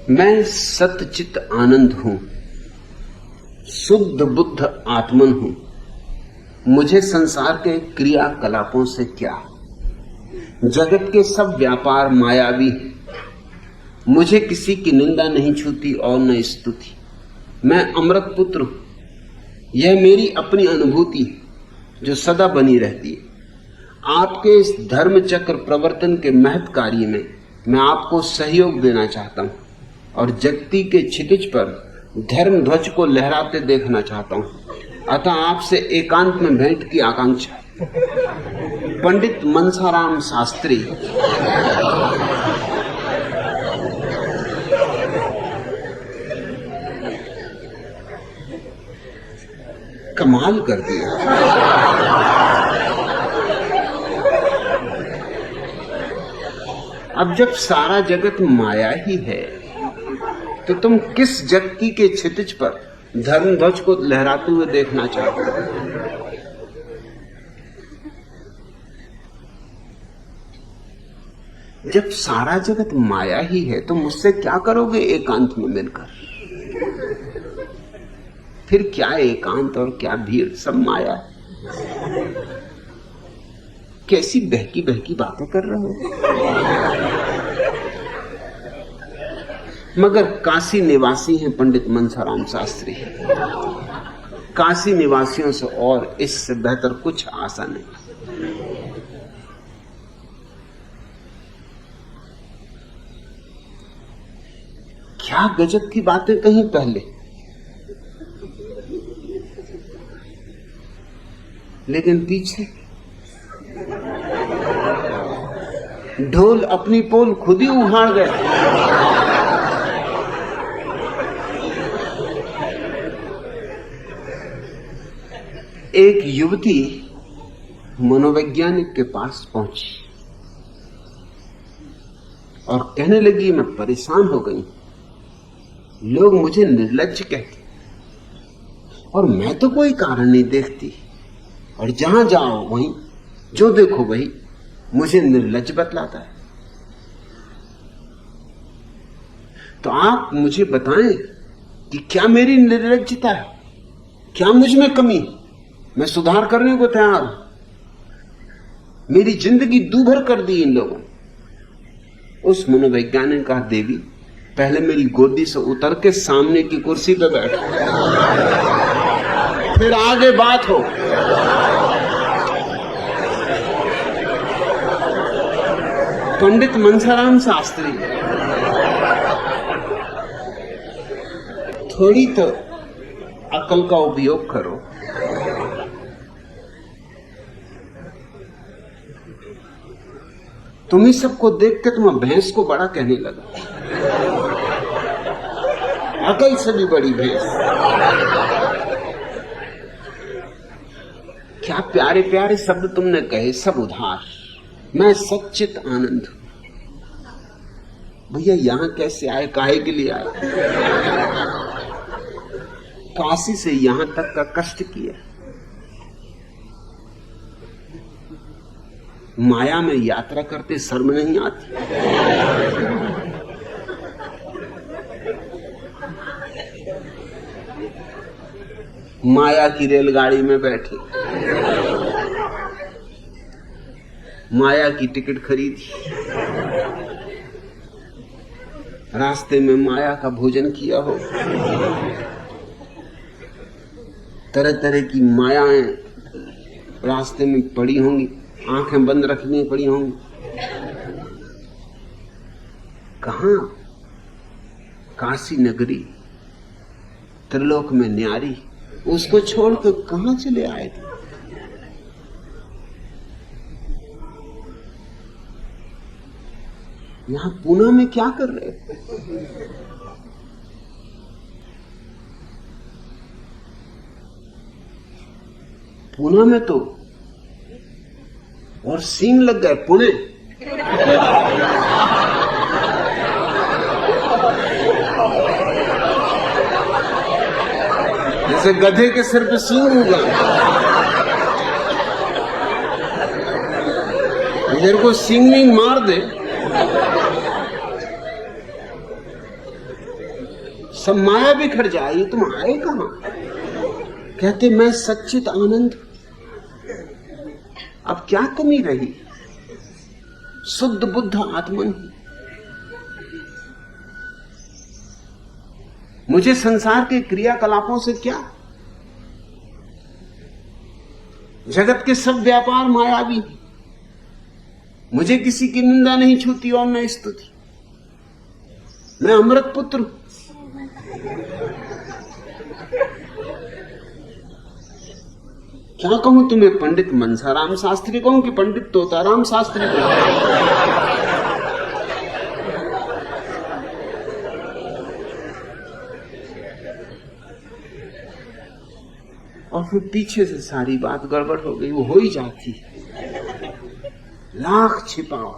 मैं सतचित आनंद हूं, शुद्ध बुद्ध आत्मन हूं। मुझे संसार के क्रियाकलापों से क्या, जगत के सब व्यापार मायावी हैं। मुझे किसी की निंदा नहीं छूती और न स्तुति। मैं अमृत पुत्र हूं। यह मेरी अपनी अनुभूति है जो सदा बनी रहती है। आपके इस धर्म चक्र प्रवर्तन के महत् कार्य में मैं आपको सहयोग देना चाहता हूं और जगती के क्षितिज पर धर्म ध्वज को लहराते देखना चाहता हूं। अतः आपसे एकांत में भेंट की आकांक्षा। पंडित मनसाराम शास्त्री। कमाल कर दिया। अब जब सारा जगत माया ही है तो तुम किस जगती के क्षितिज पर धर्म ध्वज को लहराते हुए देखना चाहते हो? जब सारा जगत माया ही है तो मुझसे क्या करोगे एकांत में मिलकर? फिर क्या एकांत और क्या भीड़, सब माया है। कैसी बहकी बहकी बातें कर रहे हो? मगर काशी निवासी हैं पंडित मनसाराम शास्त्री। काशी निवासियों से और इससे बेहतर कुछ आशा नहीं। क्या गजब की बातें कहीं पहले, लेकिन पीछे ढोल अपनी पोल खुद ही उखाड़ गए। एक युवती मनोवैज्ञानिक के पास पहुंची और कहने लगी, मैं परेशान हो गई। लोग मुझे निर्लज्ज कहते और मैं तो कोई कारण नहीं देखती, और जहां जाओ वहीं, जो देखो वही मुझे निर्लज्ज बतलाता है। तो आप मुझे बताएं कि क्या मेरी निर्लज्जता है, क्या मुझ में कमी, मैं सुधार करने को तैयार हूं। मेरी जिंदगी दूभर कर दी इन लोगों। उस मनोवैज्ञानिक का, देवी पहले मेरी गोदी से उतर के सामने की कुर्सी पर बैठो, फिर आगे बात हो। पंडित मनसाराम शास्त्री, थोड़ी तो अकल का उपयोग करो। तुम्ही सबको देख के तुम भैंस को बड़ा कहने लगा। अकल से भी बड़ी भैंस। क्या प्यारे प्यारे शब्द तुमने कहे, सब उधार। मैं सच्चित आनंद हूं। भैया यहां कैसे आए, काहे के लिए आए? काशी से यहां तक का कष्ट किया। माया में यात्रा करते शर्म नहीं आती? माया की रेलगाड़ी में बैठे, माया की टिकट खरीदी, रास्ते में माया का भोजन किया हो। तरह तरह की मायाएं रास्ते में पड़ी होंगी, आंखें बंद रखनी पड़ी होंगी। कहां? काशी नगरी, त्रिलोक में न्यारी, उसको छोड़कर कहां चले आए थे? यहां पूना में क्या कर रहे थे? पूना में तो और सींग लग गए। पुणे जैसे गधे के सिर पे सींग होगा। इधर को सींग मार दे सब माया बिखर जाए, ये तुम आए कहां? कहते मैं सच्चित आनंद। अब क्या कमी रही? शुद्ध बुद्ध आत्मन। मुझे संसार के क्रियाकलापों से क्या? जगत के सब व्यापार मायावी। मुझे किसी की निंदा नहीं छूती और न स्तुति। मैं अमृत पुत्र हूं। क्या कहूं तुम्हें? पंडित मनसाराम शास्त्री कहूं कि पंडित तोताराम शास्त्री कहूं? और फिर पीछे से सारी बात गड़बड़ हो गई। वो हो ही जाती, लाख छिपाओ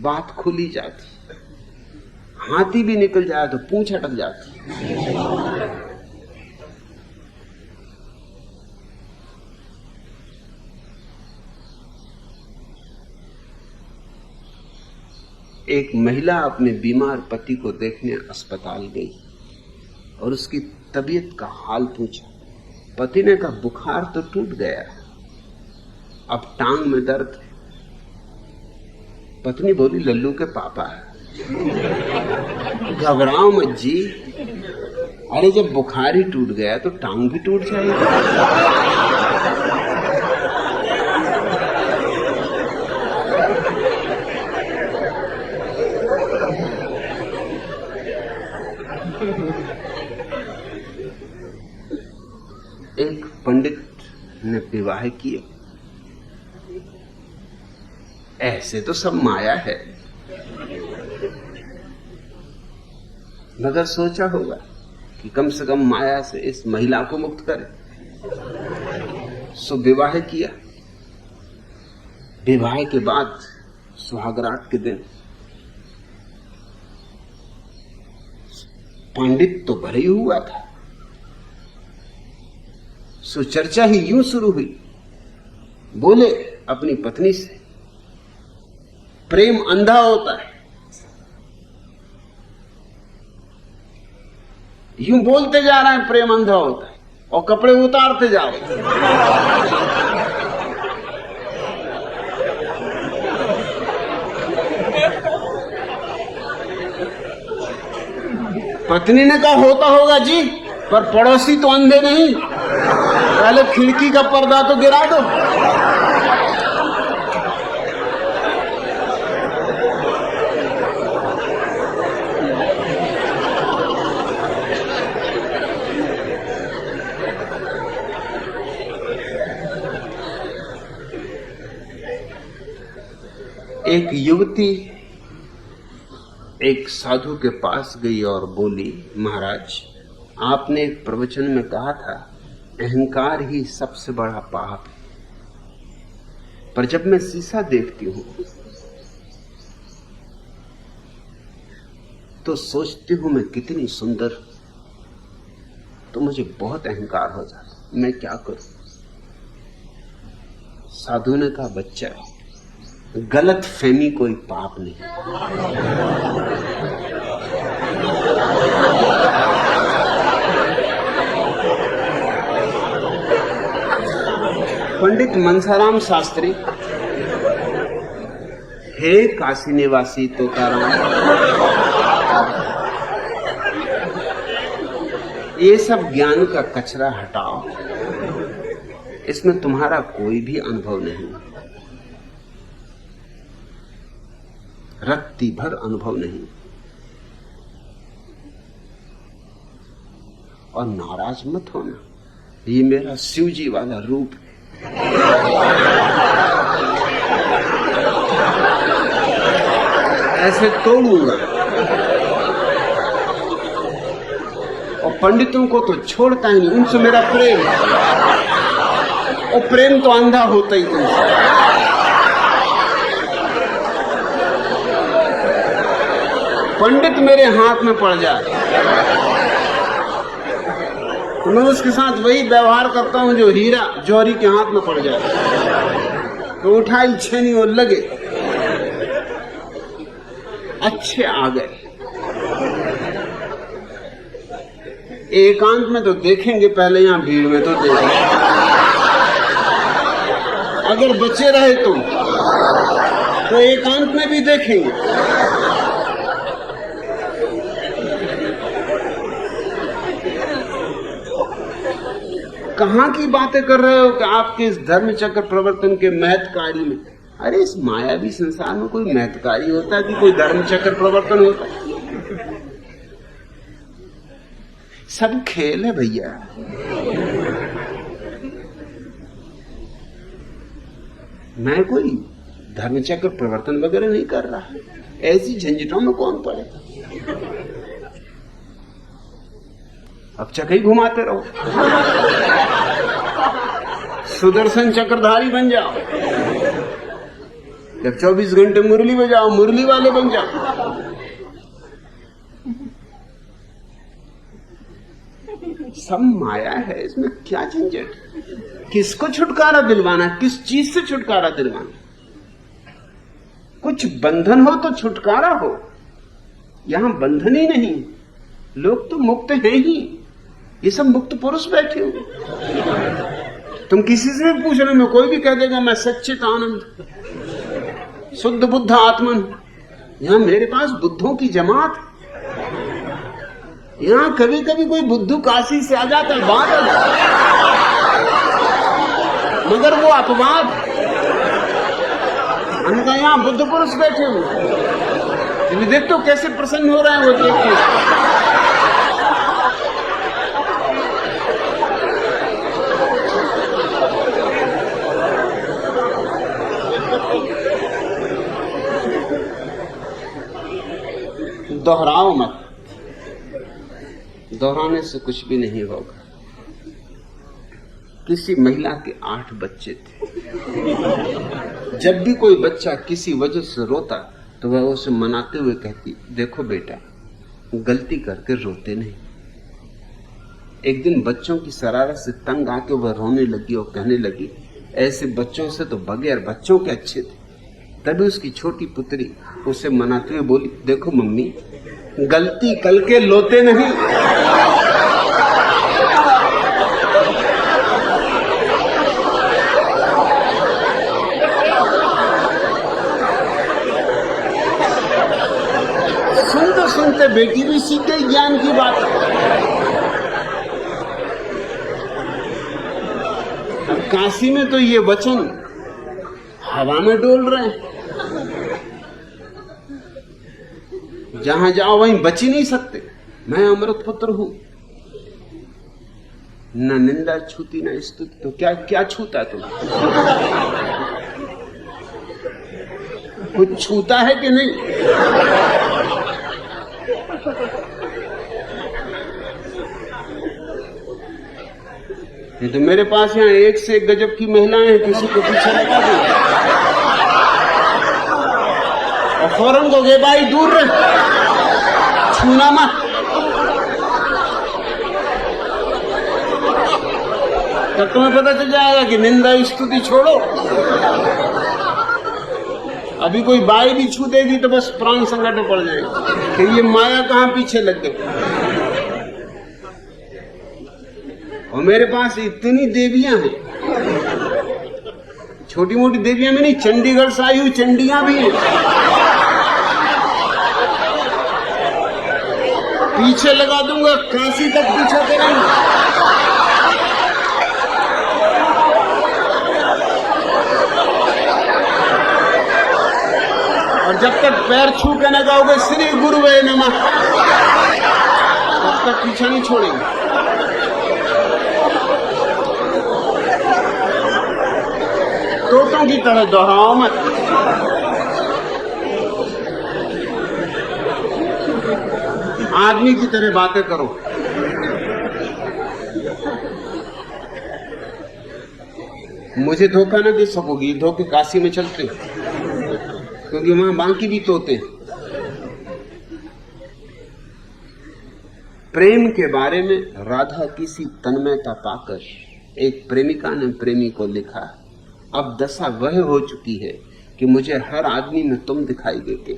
बात खुली जाती। हाथी भी निकल जाए तो पूंछ अटक जाती। एक महिला अपने बीमार पति को देखने अस्पताल गई और उसकी तबीयत का हाल पूछा। पति ने कहा बुखार तो टूट गया, अब टांग में दर्द है। पत्नी बोली लल्लू के पापा है। घबराओ मत जी, अरे जब बुखार ही टूट गया तो टांग भी टूट जाएगी। एक पंडित ने विवाह किया। ऐसे तो सब माया है, मगर सोचा होगा कि कम से कम माया से इस महिला को मुक्त करे। सो विवाह किया। विवाह के बाद सुहागरात के दिन पंडित तो भले ही हुआ था। सो चर्चा ही यूं शुरू हुई। बोले अपनी पत्नी से, प्रेम अंधा होता है। यूं बोलते जा रहे हैं प्रेम अंधा होता है और कपड़े उतारते जा रहे हैं। पत्नी ने कहा होता होगा जी, पर पड़ोसी तो अंधे नहीं, पहले खिड़की का पर्दा तो गिरा दो। एक युवती एक साधु के पास गई और बोली, महाराज आपने एक प्रवचन में कहा था अहंकार ही सबसे बड़ा पाप है, पर जब मैं शीशा देखती हूं तो सोचती हूं मैं कितनी सुंदर, तो मुझे बहुत अहंकार हो जाता। मैं क्या करूं? साधु ने कहा बच्चा, गलत फहमी कोई पाप नहीं। पंडित मनसाराम शास्त्री, हे काशी निवासी तोताराम, ये सब ज्ञान का कचरा हटाओ, इसमें तुम्हारा कोई भी अनुभव नहीं, रत्ती भर अनुभव नहीं। और नाराज मत होना, ये मेरा शिवजी वाला रूप है। ऐसे तोड़ूंगा। और पंडितों को तो छोड़ता ही नहीं, उनसे मेरा प्रेम, और प्रेम तो अंधा होता ही नहीं। पंडित मेरे हाथ में पड़ जाए तो मैं उसके साथ वही व्यवहार करता हूं जो हीरा जौहरी के हाथ में पड़ जाए, तो उठाई छेनी और लगे। अच्छे आ गए, एकांत में तो देखेंगे पहले, यहां भीड़ में तो देखेंगे। अगर बचे रहे तो एकांत में भी देखेंगे। कहां की बातें कर रहे हो कि आपके इस धर्म चक्र प्रवर्तन के महत्कारी में? अरे इस मायावी संसार में कोई महत्कारी होता है कि कोई धर्म चक्र प्रवर्तन होता है? सब खेल है भैया। मैं कोई धर्म चक्र प्रवर्तन वगैरह नहीं कर रहा, ऐसी झंझटों में कौन पड़े। अब चक्र ही घुमाते रहो, सुदर्शन चक्रधारी बन जाओ। जब 24 घंटे मुरली बजाओ, मुरली वाले बन जाओ। सब माया है, इसमें क्या झंझट? किसको छुटकारा दिलवाना, किस चीज से छुटकारा दिलवाना? कुछ बंधन हो तो छुटकारा हो, यहां बंधन ही नहीं। लोग तो मुक्त हैं ही, ये सब मुक्त पुरुष बैठे हो। तुम किसी से भी पूछ रहे हो, कोई भी कह देगा मैं सच्चित आनंद शुद्ध बुद्ध आत्मन। यहां मेरे पास बुद्धों की जमात। यहां कभी कभी कोई बुद्धू काशी से आ जाता है, बात मगर वो अपवाद। हमने कहा यहां बुद्ध पुरुष बैठे हुए, देख तो कैसे प्रसन्न हो रहे हैं वो देख के। दोहराओ मत, दोहराने से कुछ भी नहीं होगा। किसी महिला के 8 बच्चे थे। जब भी कोई बच्चा किसी वजह से रोता तो वह उसे मनाते हुए कहती, देखो बेटा गलती करके रोते नहीं। एक दिन बच्चों की शरारत से तंग आके वह रोने लगी और कहने लगी, ऐसे बच्चों से तो बगैर बच्चों के अच्छे थे। तभी उसकी छोटी पुत्री उसे मनाते हुए बोली, देखो मम्मी गलती कल के लोते नहीं। सुनते सुनते बेटी भी सीख गई ज्ञान की बात। अब काशी में तो ये वचन हवा में डोल रहे हैं, जहां जाओ वहीं बच ही नहीं सकते। मैं अमृत पुत्र हूं, न निंदा छूती न स्तुति, तो क्या क्या छूता तुम? कुछ छूता है कि नहीं? ये तो मेरे पास यहाँ एक से एक गजब की महिलाएं हैं, किसी को पीछे लगा दो और फौरन को गे भाई दूर रहे, छूना मत। तब तुम्हें पता चल जाएगा कि निंदा स्तुति छोड़ो। अभी कोई बाई भी छू देगी तो बस प्राण संकट में पड़ जाएगा कि ये माया कहां पीछे लग गई। और मेरे पास इतनी देवियां हैं, छोटी मोटी देवियां में नहीं, चंडीगढ़ से आई हुई चंडियां भी हैं। पीछे लगा दूंगा, काशी तक पीछा करेंगे। और जब तक पैर छू के न गाओगे श्री गुरुवे नमः, तब तक पीछा नहीं छोड़ेंगे। तोतों की तरह दोहराओ मत। आदमी की तरह बातें करो। मुझे धोखा न दे सकोगी, धोखे काशी में चलते हो, क्योंकि वहां बाकी भी तोते हैं। प्रेम के बारे में राधा की सी तन्मयता पाकर एक प्रेमिका ने प्रेमी को लिखा, अब दशा वह हो चुकी है कि मुझे हर आदमी में तुम दिखाई देते,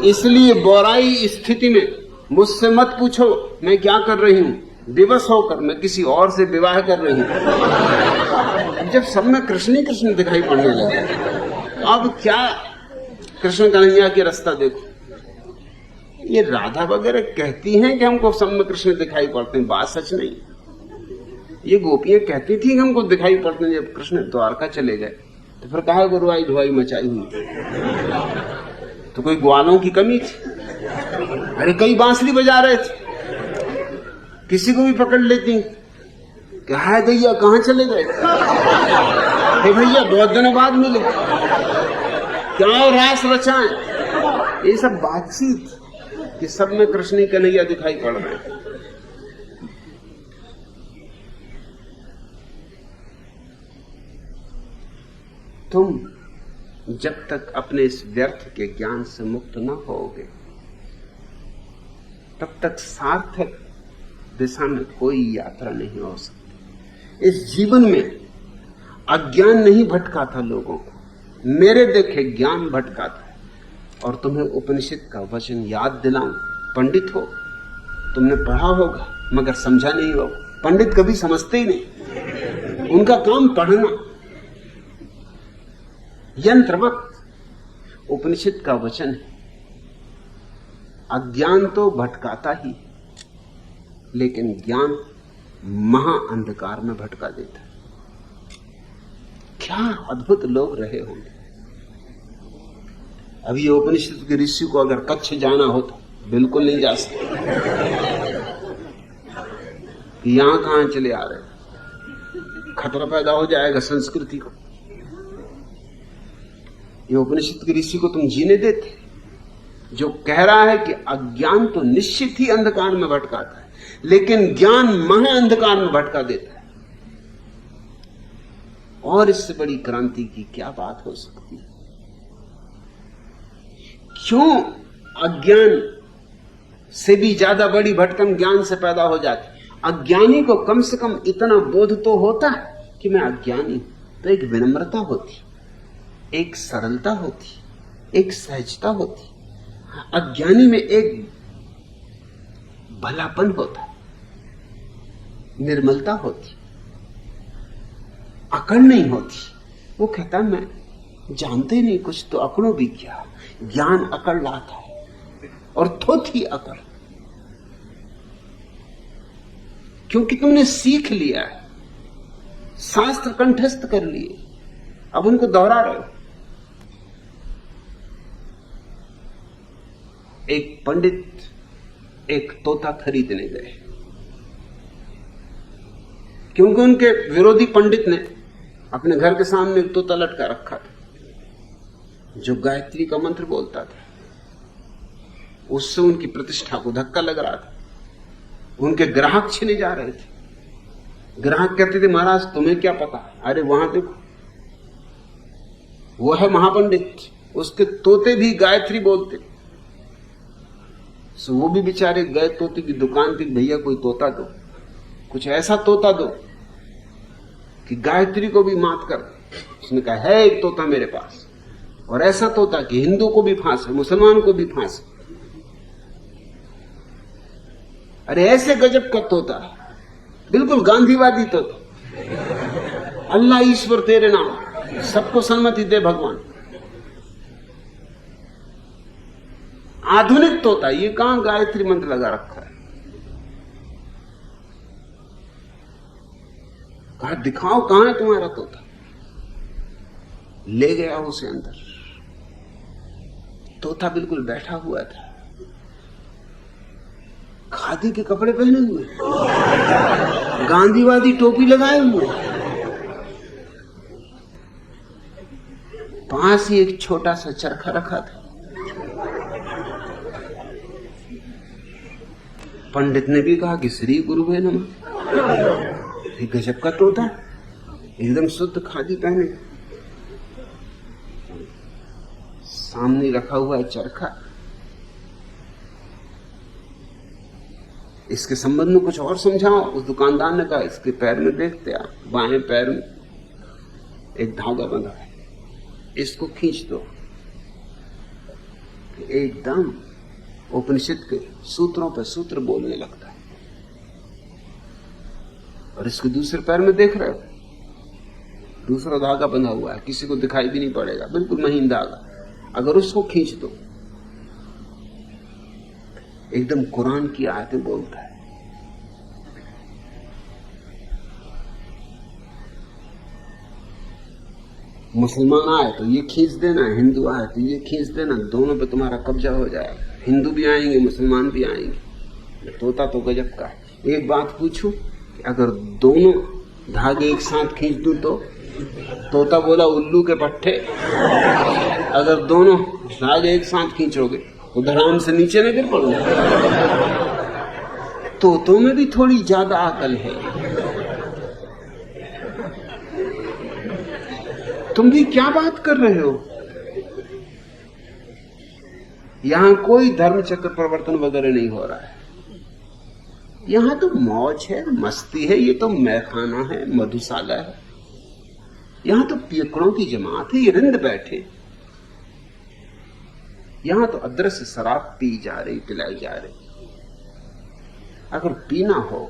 इसलिए बोराई स्थिति में मुझसे मत पूछो मैं क्या कर रही हूं, विवश होकर मैं किसी और से विवाह कर रही हूं। जब सब में कृष्ण ही कृष्ण दिखाई पड़ने लगे, अब क्या कृष्ण कन्हैया के रास्ता देखो। ये राधा वगैरह कहती हैं कि हमको सब में कृष्ण दिखाई पड़ते हैं, बात सच नहीं। ये गोपियां कहती थी कि हमको दिखाई पड़ते हैं। जब कृष्ण द्वारका चले गए तो फिर कहा गुरुआई धुआई मचाई हुई, तो कोई ग्वालों की कमी थी? अरे कई बांसुरी बजा रहे थे, किसी को भी पकड़ लेती, क्या है भैया कहां चले गए? भैया बहुत दिनों बाद मिले, क्या रास रचाएं? ये सब बातचीत कि सब में कृष्ण ही कन्हैया दिखाई पड़ रहे हैं। तुम जब तक अपने इस व्यर्थ के ज्ञान से मुक्त न होगे तब तक सार्थक दिशा में कोई यात्रा नहीं हो सकती। इस जीवन में अज्ञान नहीं भटका था लोगों को, मेरे देखे ज्ञान भटका था। और तुम्हें उपनिषद का वचन याद दिलाऊं, पंडित हो, तुमने पढ़ा होगा मगर समझा नहीं होगा। पंडित कभी समझते ही नहीं, उनका काम पढ़ना यंत्रवत। उपनिषद का वचन है, अज्ञान तो भटकाता ही, लेकिन ज्ञान महा अंधकार में भटका देता है। क्या अद्भुत लोग रहे होंगे। अब ये उपनिषद के ऋषि को अगर कच्छ जाना हो तो बिल्कुल नहीं जा सकते। यहां कहां चले आ रहे, खतरा पैदा हो जाएगा संस्कृति को। ये उपनिषद के ऋषि को तुम जीने देते, जो कह रहा है कि अज्ञान तो निश्चित ही अंधकार में भटकाता है, लेकिन ज्ञान महा अंधकार में भटका देता है। और इससे बड़ी क्रांति की क्या बात हो सकती है? क्यों अज्ञान से भी ज्यादा बड़ी भटकन ज्ञान से पैदा हो जाती? अज्ञानी को कम से कम इतना बोध तो होता है कि मैं अज्ञानी हूं, तो एक विनम्रता होती, एक सरलता होती, एक सहजता होती। अज्ञानी में एक भलापन होता, निर्मलता होती, अकड़ नहीं होती। वो कहता मैं जानते नहीं कुछ तो अकड़ों भी क्या। ज्ञान अकड़ लाता है और थोथी अकड़, क्योंकि तुमने सीख लिया है, शास्त्र कंठस्थ कर लिए, अब उनको दोहरा रहे हो। एक पंडित एक तोता खरीदने गए, क्योंकि उनके विरोधी पंडित ने अपने घर के सामने एक तोता लटका रखा था जो गायत्री का मंत्र बोलता था। उससे उनकी प्रतिष्ठा को धक्का लग रहा था, उनके ग्राहक छिने जा रहे थे। ग्राहक कहते थे महाराज तुम्हें क्या पता, अरे वहां देखो वो है महापंडित, उसके तोते भी गायत्री बोलते। सो वो भी बेचारे गए तोते की दुकान पे, भैया कोई तोता दो, कुछ ऐसा तोता दो कि गायत्री को भी मात कर। उसने कहा है एक तोता मेरे पास, और ऐसा तोता कि हिंदू को भी फांसे, मुसलमान को भी फांसे। अरे ऐसे गजब का तोता, बिल्कुल गांधीवादी तोता। अल्लाह ईश्वर तेरे नाम, सबको सम्मति दे भगवान। आधुनिक तोता, ये कहां गायत्री मंत्र लगा रखा है। कहा दिखाओ कहां है तुम्हारा तोता। ले गया उसे अंदर, तोता बिल्कुल बैठा हुआ था, खादी के कपड़े पहने हुए, गांधीवादी टोपी लगाए हुए, पास ही एक छोटा सा चरखा रखा था। पंडित ने भी कहा कि श्री गुरु है नमः। गजब का तोता, एकदम शुद्ध खादी पहने, सामने रखा हुआ है चरखा। इसके संबंध में कुछ और समझाओ। उस दुकानदार ने कहा इसके पैर में देखते आप, बाएं पैर में एक धागा बंधा है, इसको खींच दो। एकदम उपनिषद के सूत्रों पर सूत्र बोलने लगता है। और इसके दूसरे पैर में देख रहे हो दूसरा धागा बंधा हुआ है, किसी को दिखाई भी नहीं पड़ेगा, बिल्कुल महीन धागा। अगर उसको खींच दो एकदम कुरान की आयतें बोलता है। मुसलमान आए तो ये खींच देना, हिंदू आए तो ये खींच देना, दोनों पे तुम्हारा कब्जा हो जाएगा। हिंदू भी आएंगे, मुसलमान भी आएंगे। तोता तो गजब का है। एक बात पूछूं कि अगर दोनों धागे एक साथ खींच दूं तो तोता बोला उल्लू के पट्टे। अगर दोनों धागे एक साथ खींचोगे तो धड़ाम से नीचे न गिर पड़ोगे। तोतों में भी थोड़ी ज्यादा अकल है। तुम भी क्या बात कर रहे हो? यहां कोई धर्म चक्र प्रवर्तन वगैरह नहीं हो रहा है। यहां तो मौज है, मस्ती है, ये तो मैखाना है, मधुशाला है। यहां तो पियकड़ों की जमात है, ये रिंद बैठे। यहां तो अदृश्य शराब पी जा रही, पिलाई जा रही। अगर पीना हो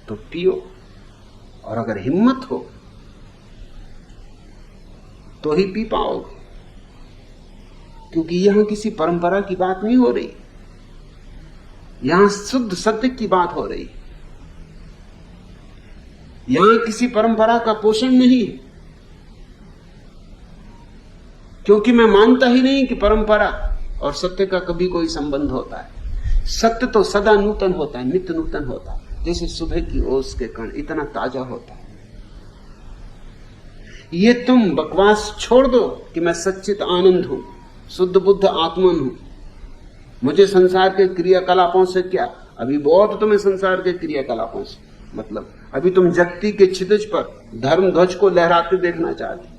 तो पियो, और अगर हिम्मत हो तो ही पी पाओगे, क्योंकि यहां किसी परंपरा की बात नहीं हो रही, यहां शुद्ध सत्य की बात हो रही। यहां किसी परंपरा का पोषण नहीं, क्योंकि मैं मानता ही नहीं कि परंपरा और सत्य का कभी कोई संबंध होता है। सत्य तो सदा नूतन होता है, नित्य नूतन होता है, जैसे सुबह की ओस के कण इतना ताजा होता है। ये तुम बकवास छोड़ दो कि मैं सच्चित आनंद हूं, शुद्ध बुद्ध आत्मन हूं, मुझे संसार के क्रियाकलापों से क्या। अभी बहुत तुम्हें संसार के क्रियाकलापों से मतलब, अभी तुम जगती के क्षितिज पर धर्म ध्वज को लहराते देखना चाहते।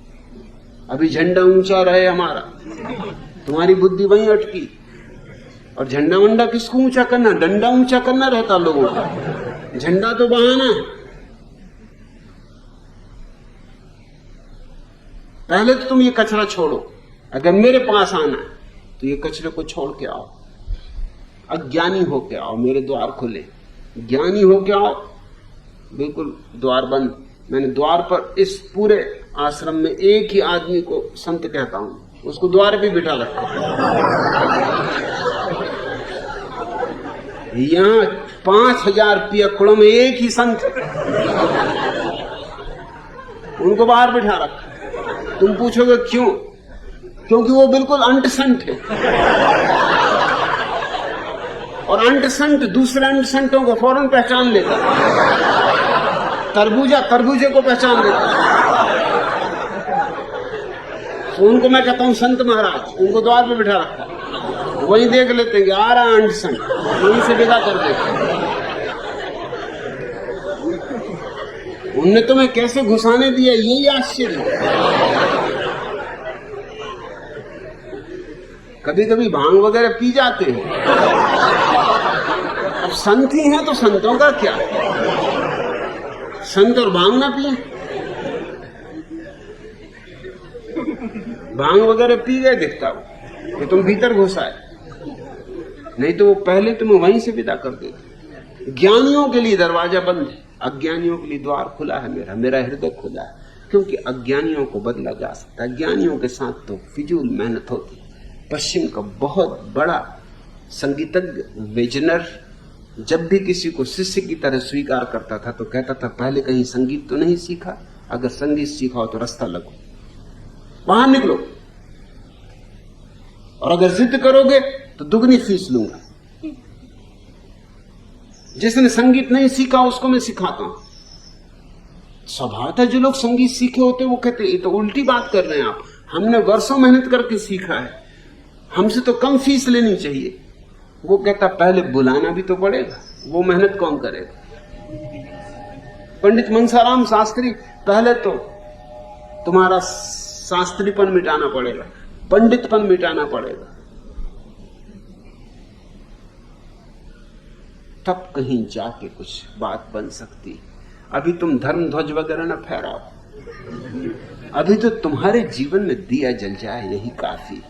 अभी झंडा ऊंचा रहे हमारा, तुम्हारी बुद्धि वहीं अटकी। और झंडा वंडा किसको ऊंचा करना, डंडा ऊंचा करना रहता लोगों का, झंडा तो बहाना है। पहले तो तुम ये कचरा छोड़ो। अगर मेरे पास आना है तो ये कचरे को छोड़ के आओ, अज्ञानी होके आओ, मेरे द्वार खुले। ज्ञानी होके आओ, बिल्कुल द्वार बंद। मैंने द्वार पर इस पूरे आश्रम में एक ही आदमी को संत कहता हूं, उसको द्वार पे बिठा रखा। यहां 5000 पियकड़ों में एक ही संत, उनको बाहर बिठा रखा। तुम पूछोगे क्यों? क्योंकि वो बिल्कुल अंटसंट है, और अंटसंट दूसरे अंटसंटों को फौरन पहचान लेता। तरबूजा तरबूजे को पहचान लेता। तो उनको मैं कहता हूं संत महाराज, उनको द्वार पे बिठा रखा, वहीं देख लेते हैं कि आ रहा अंटसंट, वहीं से विदा कर देते। उनने तुम्हें कैसे घुसाने दिया, यही आश्चर्य। कभी कभी भांग वगैरह पी जाते हैं, अब संत ही हैं तो संतों का क्या, संत और भांग ना पिए। भांग वगैरह पी गए दिखता हो कि तुम भीतर घुसाए, नहीं तो वो पहले तुम्हें वहीं से विदा कर देते। ज्ञानियों के लिए दरवाजा बंद है, अज्ञानियों के लिए द्वार खुला है। मेरा हृदय खुला है, क्योंकि अज्ञानियों को बदला जा सकता है। ज्ञानियों के साथ तो फिजूल मेहनत होती। पश्चिम का बहुत बड़ा संगीतज्ञ वेजनर जब भी किसी को शिष्य की तरह स्वीकार करता था तो कहता था, पहले कहीं संगीत तो नहीं सीखा, अगर संगीत सीखा हो तो रास्ता लगो, बाहर निकलो, और अगर जिद करोगे तो दुगनी फीस लूंगा। जिसने संगीत नहीं सीखा उसको मैं सिखाता हूं। स्वभावतः जो लोग संगीत सीखे होते वो कहते ये तो उल्टी बात कर रहे हैं आप, हमने वर्षों मेहनत करके सीखा है, हमसे तो कम फीस लेनी चाहिए। वो कहता पहले बुलाना भी तो पड़ेगा, वो मेहनत कौन करेगा। पंडित मनसाराम शास्त्री, पहले तो तुम्हारा शास्त्रीपन मिटाना पड़ेगा, पंडितपन मिटाना पड़ेगा, तब कहीं जाके कुछ बात बन सकती। अभी तुम धर्म ध्वज वगैरह न फहराओ, अभी तो तुम्हारे जीवन में दिया जल जाए यही काफी।